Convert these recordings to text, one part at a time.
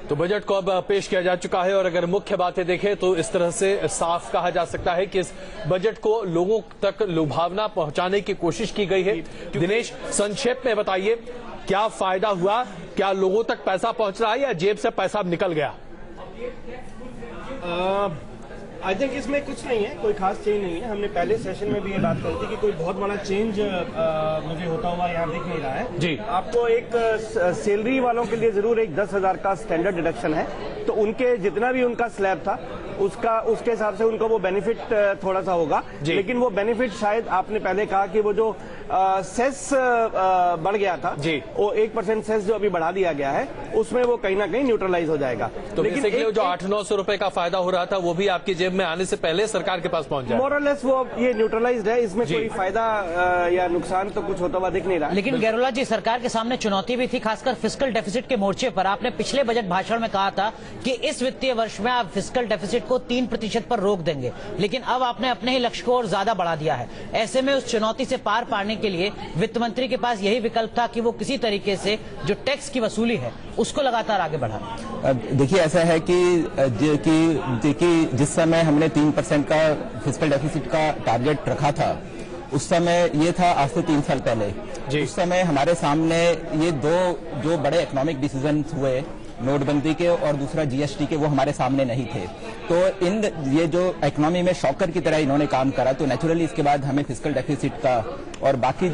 तो बजट को अब पेश किया जा चुका है और अगर मुख्य बातें देखें तो इस तरह से साफ कहा जा सकता है कि इस बजट को लोगों तक लुभावना पहुंचाने की कोशिश की गई है। दिनेश, संक्षेप में बताइए, क्या फायदा हुआ? क्या लोगों तक पैसा पहुंच रहा है या जेब से पैसा निकल गया? आई थिंक इसमें कुछ नहीं है, कोई खास चेंज नहीं है। हमने पहले सेशन में भी ये बात करी थी कि कोई बहुत बड़ा चेंज मुझे होता हुआ यहाँ दिख नहीं रहा है जी। आपको एक सैलरी वालों के लिए जरूर एक 10,000 का स्टैंडर्ड डिडक्शन है, तो उनके जितना भी उनका स्लैब था उसके हिसाब से उनको वो बेनिफिट थोड़ा सा होगा, लेकिन वो बेनिफिट शायद आपने पहले कहा कि वो जो सेस बढ़ गया था जी, वो 1% सेस जो अभी बढ़ा दिया गया है उसमें वो कहीं ना कहीं न्यूट्रलाइज हो जाएगा। तो लेकिन जो 800-900 रुपए का फायदा हो रहा था वो भी आपकी जेब में आने से पहले सरकार के पास पहुंच जाए। मोर और लेस वो ये न्यूट्रलाइज्ड है, इसमें कोई फायदा या नुकसान तो कुछ होता हुआ दिख नहीं रहा। लेकिन गैरोला जी, सरकार के सामने चुनौती भी थी, खासकर फिस्कल डेफिसिट के मोर्चे पर। आपने पिछले बजट भाषण में कहा था कि इस वित्तीय वर्ष में आप फिस्कल डेफिसिट को 3% पर रोक देंगे, लेकिन अब आपने अपने ही लक्ष्य को और ज्यादा बढ़ा दिया है। ऐसे में उस चुनौती से पार पाने के लिए वित्त मंत्री के पास यही विकल्प था कि वो किसी तरीके से जो टैक्स की वसूली है उसको लगातार आगे बढ़ाए। देखिए, ऐसा है कि जिस समय हमने 3% का फिस्कल डेफिसिट का टारगेट रखा था उस समय ये था आज से 3 साल पहले। उस समय हमारे सामने ये दो जो बड़े इकोनॉमिक डिसीजन हुए, नोटबंदी के और दूसरा जीएसटी के, वो हमारे सामने नहीं थे। तो ये जो इकोनॉमी में शॉकर की तरह इन्होंने काम करा, तो नेचुरली इसके बाद हमें फिस्कल डेफिसिट का और बाकी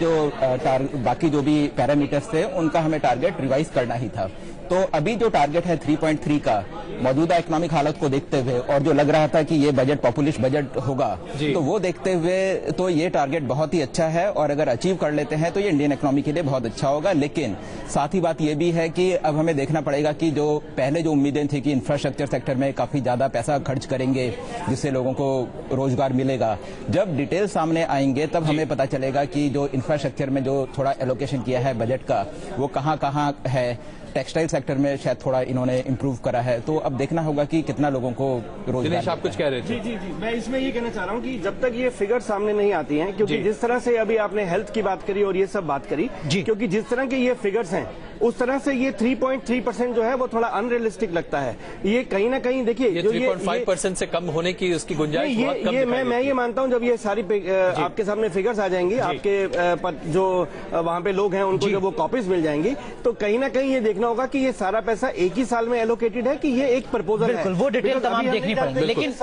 जो भी पैरामीटर्स थे उनका हमें टारगेट रिवाइज करना ही था। तो अभी जो टारगेट है 3.3 का, मौजूदा इकोनॉमिक हालत को देखते हुए और जो लग रहा था कि ये बजट पॉपुलिस्ट बजट होगा, तो वो देखते हुए तो ये टारगेट बहुत ही अच्छा है और अगर अचीव कर लेते हैं तो ये इंडियन इकोनॉमी के लिए बहुत अच्छा होगा। लेकिन साथ ही बात ये भी है कि अब हमें देखना पड़ेगा कि जो पहले जो उम्मीदें थी कि इंफ्रास्ट्रक्चर सेक्टर में काफी ज्यादा पैसा खर्च करेंगे जिससे लोगों को रोजगार मिलेगा, जब डिटेल सामने आएंगे तब हमें पता चलेगा कि जो इंफ्रास्ट्रक्चर में जो थोड़ा एलोकेशन किया है बजट का वो कहाँ कहाँ है। टेक्सटाइल सेक्टर में शायद थोड़ा इन्होंने इंप्रूव करा है, तो अब देखना होगा कि कितना लोगों को रोजगार। दिनेश, आप कुछ कह रहे थे? जी, मैं इसमें ये कहना चाह रहा हूँ कि जब तक ये फिगर सामने नहीं आती हैं, क्योंकि जिस तरह से अभी आपने हेल्थ की बात करी और ये सब बात करी, क्योंकि जिस तरह के ये फिगर्स हैं उस तरह से ये 3.3% जो है वो थोड़ा अनरियलिस्टिक लगता है। ये कहीं ना कहीं देखिए 3.5% से कम होने की उसकी गुंजाइश मैं ये मानता हूँ जब ये सारी आपके सामने फिगर्स आ जाएंगी, आपके जो वहाँ पे लोग हैं उनको जब वो कॉपीज मिल जाएंगी, तो कहीं ना कहीं ये देखना होगा कि ये सारा पैसा एक ही साल में एलोकेटेड है कि ये एक प्रपोजल है। वो डिटेल तमाम देखनी पड़ेगी। लेकिन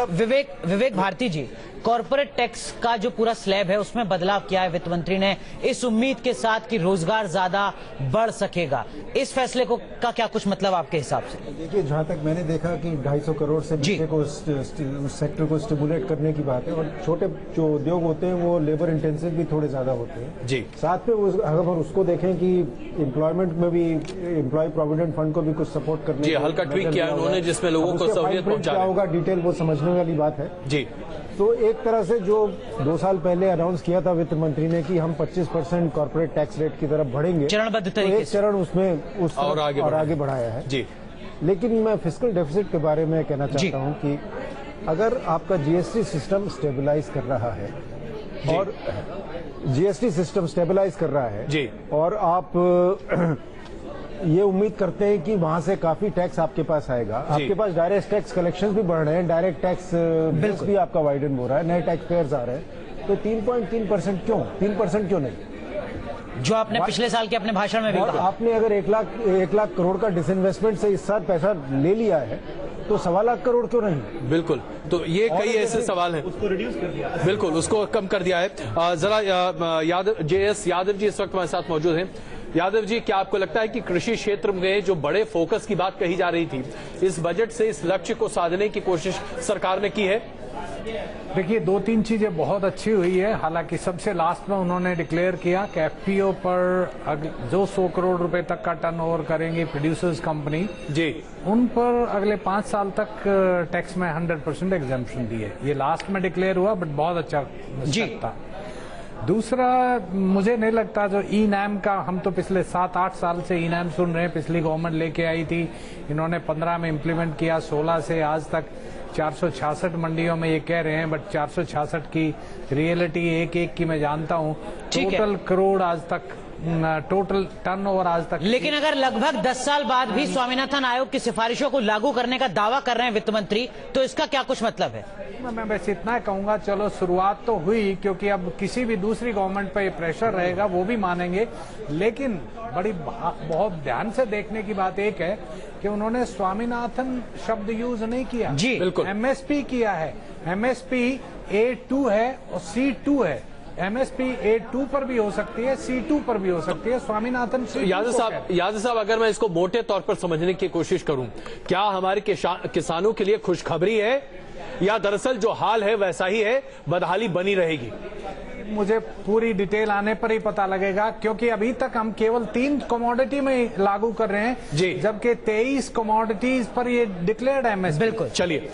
विवेक भारती जी, कॉर्पोरेट टैक्स का जो पूरा स्लैब है उसमें बदलाव किया है वित्त मंत्री ने इस उम्मीद के साथ कि रोजगार ज्यादा बढ़ सकेगा। इस फैसले का क्या कुछ मतलब आपके हिसाब से? देखिए, जहां तक मैंने देखा कि 250 करोड़ से नीचे को उस सेक्टर को स्टिमुलेट करने की बात है और छोटे जो उद्योग होते हैं वो लेबर इंटेंसिव भी थोड़े ज्यादा होते हैं जी। साथ में अगर उसको देखें कि एम्प्लॉयमेंट में भी एम्प्लॉय प्रोविडेंट फंड को भी कुछ सपोर्ट करने जी, हल्का ट्वीक किया उन्होंने जिसमें लोगों को सहूलियत पहुंचा होगा। डिटेल वो समझने वाली बात है जी। तो एक तरह से जो 2 साल पहले अनाउंस किया था वित्त मंत्री ने कि हम 25% कॉर्पोरेट टैक्स रेट की तरफ बढ़ेंगे, चरणबद्ध तो एक चरण उसमें और आगे बढ़ाया है जी। लेकिन मैं फिस्कल डेफिसिट के बारे में कहना चाहता हूं कि अगर आपका जीएसटी सिस्टम स्टेबलाइज कर रहा है और जीएसटी सिस्टम स्टेबलाइज कर रहा है जी, और आप ये उम्मीद करते हैं कि वहां से काफी टैक्स आपके पास आएगा, आपके पास डायरेक्ट टैक्स कलेक्शन भी बढ़ रहे हैं, डायरेक्ट टैक्स बिल्स भी आपका वाइडन हो रहा है, नए टैक्स पेयर्स आ रहे हैं, तो 3.3% क्यों? 3% क्यों नहीं? जो आपने पिछले साल के अपने भाषण में भी कहा। आपने अगर 1 लाख करोड़ का डिसइन्वेस्टमेंट से इस साल पैसा ले लिया है तो 1.25 लाख करोड़ क्यों नहीं? बिल्कुल, तो ये कई ऐसे सवाल हैं। उसको रिड्यूस कर दिया, बिल्कुल उसको कम कर दिया है। जरा JS यादव जी इस वक्त हमारे साथ मौजूद हैं। यादव जी, क्या आपको लगता है कि कृषि क्षेत्र में जो बड़े फोकस की बात कही जा रही थी, इस बजट से इस लक्ष्य को साधने की कोशिश सरकार ने की है? देखिए, 2-3 चीजें बहुत अच्छी हुई है। हालांकि सबसे लास्ट में उन्होंने डिक्लेयर किया कि एफपीओ पर जो 100 करोड़ रुपए तक का टर्नओवर करेंगी प्रोड्यूसर्स कंपनी जी, उन पर अगले 5 साल तक टैक्स में 100% एग्जेम्पशन दी है। ये लास्ट में डिक्लेयर हुआ, बट बहुत अच्छा था। दूसरा, मुझे नहीं लगता जो ई नैम का, हम तो पिछले 7-8 साल से ई नैम सुन रहे हैं, पिछली गवर्नमेंट लेके आई थी, इन्होंने 15 में इम्प्लीमेंट किया, 16 से आज तक 466 मंडियों में ये कह रहे हैं, बट 466 की रियलिटी एक की मैं जानता हूँ। टोटल करोड़ आज तक टोटल टर्नओवर आज तक। लेकिन अगर लगभग 10 साल बाद भी स्वामीनाथन आयोग की सिफारिशों को लागू करने का दावा कर रहे हैं वित्त मंत्री, तो इसका क्या कुछ मतलब है? मैं बस इतना कहूंगा, चलो शुरुआत तो हुई, क्योंकि अब किसी भी दूसरी गवर्नमेंट पे प्रेशर रहेगा, वो भी मानेंगे। लेकिन बहुत ध्यान से देखने की बात एक है कि उन्होंने स्वामीनाथन शब्द यूज नहीं किया जी, बिल्कुल एमएसपी किया है। एमएसपी A2 है और C2 है। एमएसपी A2 पर भी हो सकती है, C2 पर भी हो सकती है। स्वामीनाथन यादव साहब, अगर मैं इसको मोटे तौर पर समझने की कोशिश करूं, क्या हमारे किसानों के लिए खुशखबरी है या दरअसल जो हाल है वैसा ही है, बदहाली बनी रहेगी? मुझे पूरी डिटेल आने पर ही पता लगेगा, क्योंकि अभी तक हम केवल 3 कमोडिटी में लागू कर रहे हैं जी, जबकि 23 कमोडिटीज पर ये डिक्लेयर्ड एमएसपी। बिल्कुल। चलिए,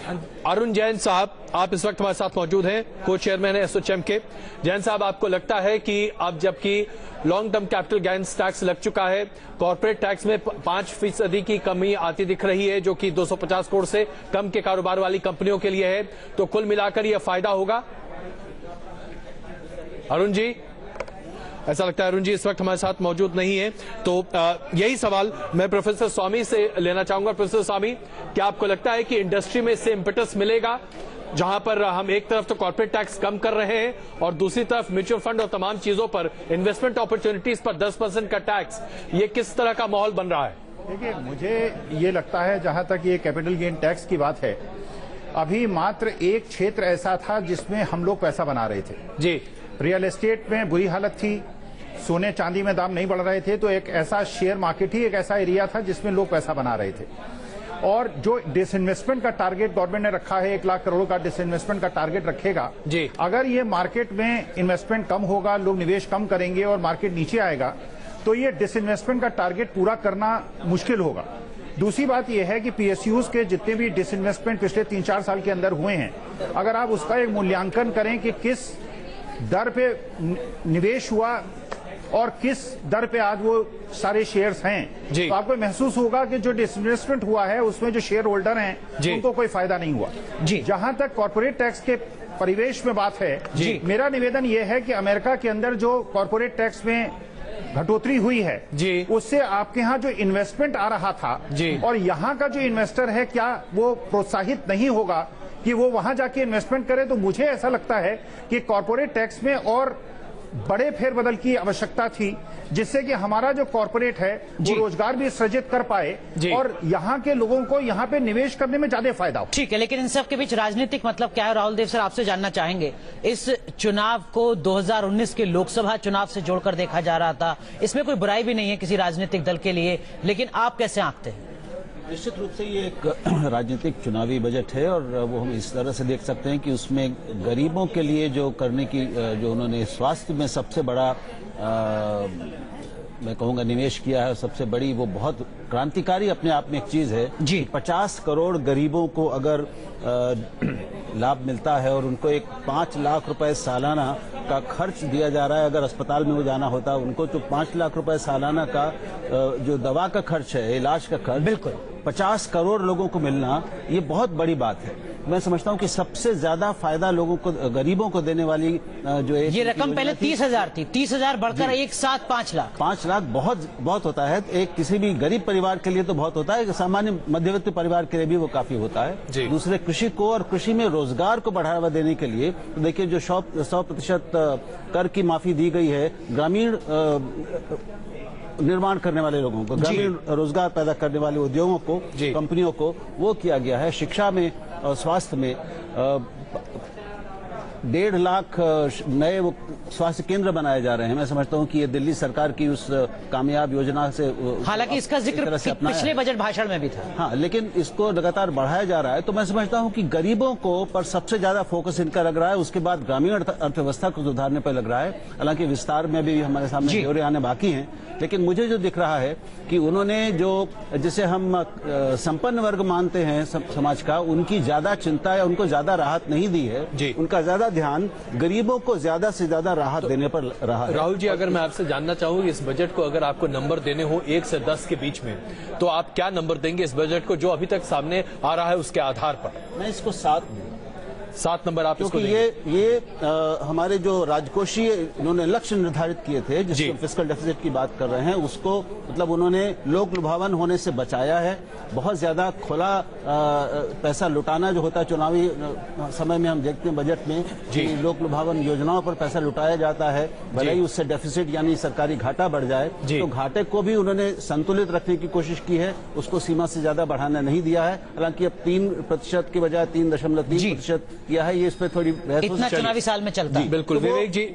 अरुण जैन साहब, आप इस वक्त हमारे साथ मौजूद हैं, को चेयरमैन है एसोचैम के। जैन साहब, आपको लगता है कि अब जबकि long term capital gains tax लग चुका है, कॉर्पोरेट टैक्स में 5% की कमी आती दिख रही है, जो कि 250 करोड़ से कम के कारोबार वाली कंपनियों के लिए है, तो कुल मिलाकर यह फायदा होगा? अरुण जी, ऐसा लगता है अरुण जी इस वक्त हमारे साथ मौजूद नहीं है, तो यही सवाल मैं प्रोफेसर स्वामी से लेना चाहूंगा। प्रोफेसर स्वामी, क्या आपको लगता है कि इंडस्ट्री में इससे इम्पेटस मिलेगा, जहां पर हम एक तरफ तो कॉर्पोरेट टैक्स कम कर रहे हैं और दूसरी तरफ म्यूचुअल फंड और तमाम चीजों पर, इन्वेस्टमेंट अपॉर्चुनिटीज पर 10% का टैक्स, ये किस तरह का माहौल बन रहा है? देखिए, मुझे ये लगता है, जहां तक ये कैपिटल गेन टैक्स की बात है, अभी मात्र एक क्षेत्र ऐसा था जिसमें हम लोग पैसा बना रहे थे जी। रियल एस्टेट में बुरी हालत थी, सोने चांदी में दाम नहीं बढ़ रहे थे, तो एक ऐसा शेयर मार्केट ही एक ऐसा एरिया था जिसमें लोग पैसा बना रहे थे। और जो डिसइन्वेस्टमेंट का टारगेट गवर्नमेंट ने रखा है, 1 लाख करोड़ का डिसइन्वेस्टमेंट का टारगेट रखेगा जी, अगर ये मार्केट में इन्वेस्टमेंट कम होगा, लोग निवेश कम करेंगे और मार्केट नीचे आएगा, तो ये डिसइन्वेस्टमेंट का टारगेट पूरा करना मुश्किल होगा। दूसरी बात यह है कि पीएसयूज के जितने भी डिसइन्वेस्टमेंट पिछले 3-4 साल के अंदर हुए हैं, अगर आप उसका एक मूल्यांकन करें कि किस दर पे निवेश हुआ और किस दर पे आज वो सारे शेयर्स हैं, तो आपको महसूस होगा कि जो डिसइन्वेस्टमेंट हुआ है उसमें जो शेयर होल्डर हैं उनको कोई फायदा नहीं हुआ जी। जहां तक कॉर्पोरेट टैक्स के परिवेश में बात है जी, मेरा निवेदन यह है कि अमेरिका के अंदर जो कॉर्पोरेट टैक्स में घटोतरी हुई है जी, उससे आपके यहाँ जो इन्वेस्टमेंट आ रहा था जी, और यहाँ का जो इन्वेस्टर है, क्या वो प्रोत्साहित नहीं होगा कि वो वहां जाके इन्वेस्टमेंट करे? तो मुझे ऐसा लगता है कि कॉर्पोरेट टैक्स में और बड़े फेरबदल की आवश्यकता थी, जिससे कि हमारा जो कॉर्पोरेट है वो रोजगार भी सृजित कर पाए और यहाँ के लोगों को यहाँ पे निवेश करने में ज्यादा फायदा हो। ठीक है, लेकिन इन सब के बीच राजनीतिक मतलब क्या है? राहुल देव सर, आपसे जानना चाहेंगे, इस चुनाव को 2019 के लोकसभा चुनाव से जोड़कर देखा जा रहा था, इसमें कोई बुराई भी नहीं है किसी राजनीतिक दल के लिए, लेकिन आप कैसे आंकते हैं? निश्चित रूप से ये एक राजनीतिक चुनावी बजट है और वो हम इस तरह से देख सकते हैं कि उसमें गरीबों के लिए जो करने की, जो उन्होंने स्वास्थ्य में सबसे बड़ा मैं कहूँगा निवेश किया है, सबसे बड़ी, वो बहुत क्रांतिकारी अपने आप में एक चीज है जी। 50 करोड़ गरीबों को अगर लाभ मिलता है और उनको एक 5 लाख रुपए सालाना का खर्च दिया जा रहा है, अगर अस्पताल में वो जाना होता है उनको, तो 5 लाख रुपए सालाना का जो दवा का खर्च है, इलाज का खर्च, बिल्कुल 50 करोड़ लोगों को मिलना, ये बहुत बड़ी बात है। मैं समझता हूँ कि सबसे ज्यादा फायदा लोगों को, गरीबों को देने वाली जो ये रकम पहले 30,000 थी, 30,000 बढ़कर एक साथ 5 लाख। 5 लाख बहुत होता है, एक किसी भी गरीब परिवार के लिए तो बहुत होता है, सामान्य मध्यवित्त परिवार के लिए भी वो काफी होता है। दूसरे कृषि को और कृषि में रोजगार को बढ़ावा देने के लिए तो देखिए, जो 100% कर की माफी दी गई है ग्रामीण निर्माण करने वाले लोगों को, ग्रामीण रोजगार पैदा करने वाले उद्योगों को, कंपनियों को, वो किया गया है। शिक्षा में और स्वास्थ्य में 1.5 लाख नए वो स्वास्थ्य केंद्र बनाए जा रहे हैं। मैं समझता हूं कि ये दिल्ली सरकार की उस कामयाब योजना से, हालांकि इसका जिक्र पिछले बजट भाषण में भी था, हाँ, लेकिन इसको लगातार बढ़ाया जा रहा है। तो मैं समझता हूं कि गरीबों को पर सबसे ज्यादा फोकस इनका लग रहा है, उसके बाद ग्रामीण अर्थव्यवस्था को सुधारने पर लग रहा है। हालांकि विस्तार में भी हमारे सामने ब्यौरे आने बाकी हैं, लेकिन मुझे जो दिख रहा है कि उन्होंने जो, जिसे हम संपन्न वर्ग मानते हैं समाज का, उनकी ज्यादा चिंता या उनको ज्यादा राहत नहीं दी है, उनका ज्यादा ध्यान गरीबों को ज्यादा से ज्यादा राहत देने पर रहा है। राहुल जी, अगर मैं आपसे जानना चाहूँ इस बजट को अगर आपको नंबर देने हो 1 से 10 के बीच में, तो आप क्या नंबर देंगे इस बजट को, जो अभी तक सामने आ रहा है उसके आधार पर? मैं इसको 7 7 नंबर आप इसको क्योंकि ये हमारे जो राजकोषीय इन्होंने लक्ष्य निर्धारित किए थे, जिसको फिस्कल डेफिसिट की बात कर रहे हैं, उसको मतलब उन्होंने लोक लुभावन होने से बचाया है। बहुत ज्यादा खुला पैसा लुटाना जो होता है चुनावी समय में हम देखते हैं बजट में कि लोक लुभावन योजनाओं पर पैसा लुटाया जाता है, भले ही उससे डेफिसिट यानी सरकारी घाटा बढ़ जाए, तो घाटे को भी उन्होंने संतुलित रखने की कोशिश की है, उसको सीमा से ज्यादा बढ़ाना नहीं दिया है। हालांकि अब 3% की बजाय 3.3% किया है। ये इस पर थोड़ी इतना चुनावी साल में चलता है। बिल्कुल। विवेक जी,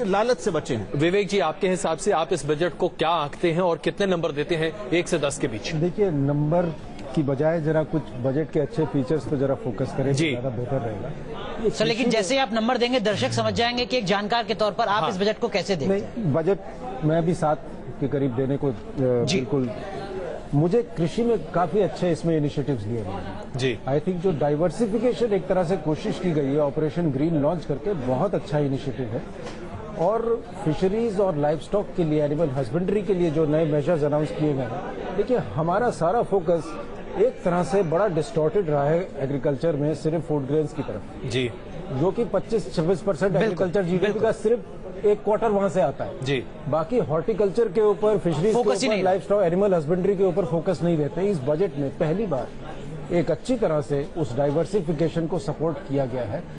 लालच से बचे हैं। विवेक जी, आपके हिसाब से आप इस बजट को क्या आंकते हैं और कितने नंबर देते हैं 1 से 10 के बीच? देखिए, नंबर की बजाय जरा कुछ बजट के अच्छे फीचर्स पे जरा फोकस करें तो ज्यादा बेहतर रहेगा सर। लेकिन जैसे आप नंबर देंगे दर्शक समझ जाएंगे कि एक जानकार के तौर पर आप इस बजट को कैसे देखते हैं? नहीं, बजट मैं भी 7 के करीब देने को बिल्कुल। मुझे कृषि में काफी अच्छे इसमें इनिशिएटिव्स लिए गए हैं जी। आई थिंक जो डाइवर्सिफिकेशन एक तरह से कोशिश की गई है ऑपरेशन ग्रीन लॉन्च करके, बहुत अच्छा इनिशिएटिव है। और फिशरीज और लाइव स्टॉक के लिए, एनिमल हस्बेंड्री के लिए जो नए मेजर्स अनाउंस किए गए हैं, देखिए हमारा सारा फोकस एक तरह से बड़ा डिस्टॉर्टेड रहा है एग्रीकल्चर में, सिर्फ फूड ग्रेन्स की तरफ जी, जो कि 25-26% एग्रीकल्चर जीडीपी का सिर्फ एक क्वार्टर वहां से आता है जी। बाकी हॉर्टिकल्चर के ऊपर, फिशरीज के ऊपर, लाइव स्टॉक, एनिमल हस्बेंड्री के ऊपर फोकस नहीं देते। इस बजट में पहली बार एक अच्छी तरह से उस डाइवर्सिफिकेशन को सपोर्ट किया गया है।